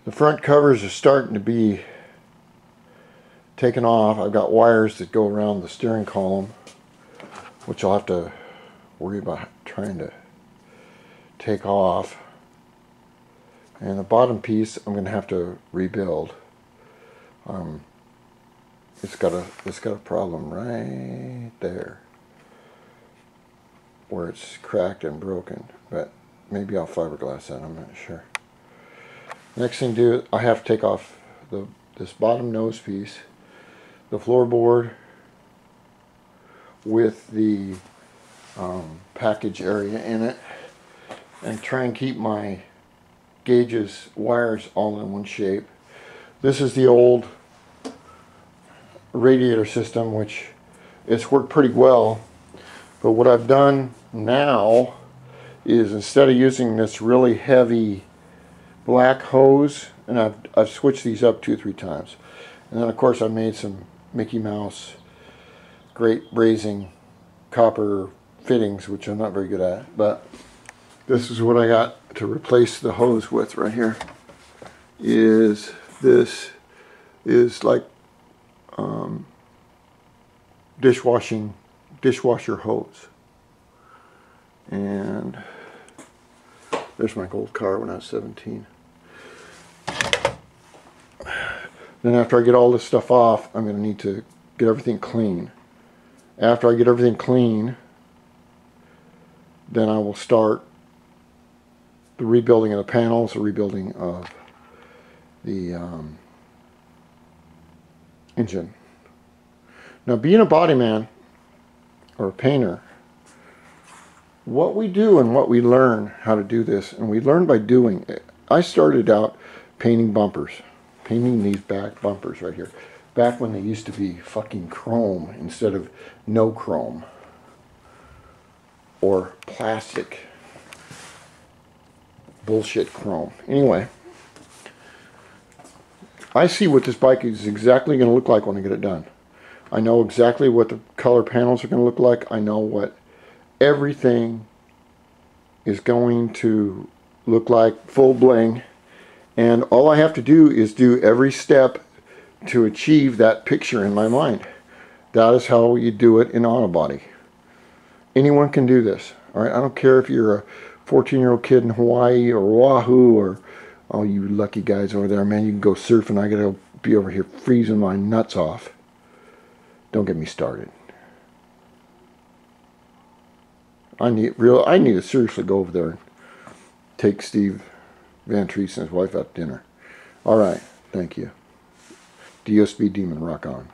The front covers are starting to be taken off. I've got wires that go around the steering column, which I'll have to worry about trying to take off. And the bottom piece I'm going to have to rebuild. It's got a problem right there where it's cracked and broken, but maybe I'll fiberglass that, I'm not sure. Next thing to do, I have to take off this bottom nose piece, the floorboard with the package area in it, and try and keep my gauges, wires all in one shape. This is the old radiator system, which it's worked pretty well, but what I've done now is, instead of using this really heavy black hose, and I've switched these up 2 or 3 times, and then of course I made some Mickey Mouse great brazing copper fittings, which I'm not very good at, but this is what I got to replace the hose with right here. This is like dishwasher hose. And there's my old car when I was 17. Then after I get all this stuff off, I'm going to need to get everything clean. After I get everything clean, then I will start the rebuilding of the panels, the rebuilding of the engine. Now, being a body man or a painter, what we do and what we learn how to do this, and we learn by doing it. I started out painting bumpers, painting these back bumpers right here, back when they used to be fucking chrome instead of no chrome or plastic bullshit chrome. Anyway, I see what this bike is exactly going to look like when I get it done. I know exactly what the color panels are going to look like. I know what everything is going to look like, full bling, and all I have to do is do every step to achieve that picture in my mind. That is how you do it in auto body. Anyone can do this. All right, I don't care if you're a 14-year-old kid in Hawaii or Oahu, or all you lucky guys over there, man, you can go surfing. I gotta be over here freezing my nuts off. Don't get me started. I need to seriously go over there and take Steve Van Treese and his wife out to dinner. All right, thank you. DIOSpeedDEMON, rock on.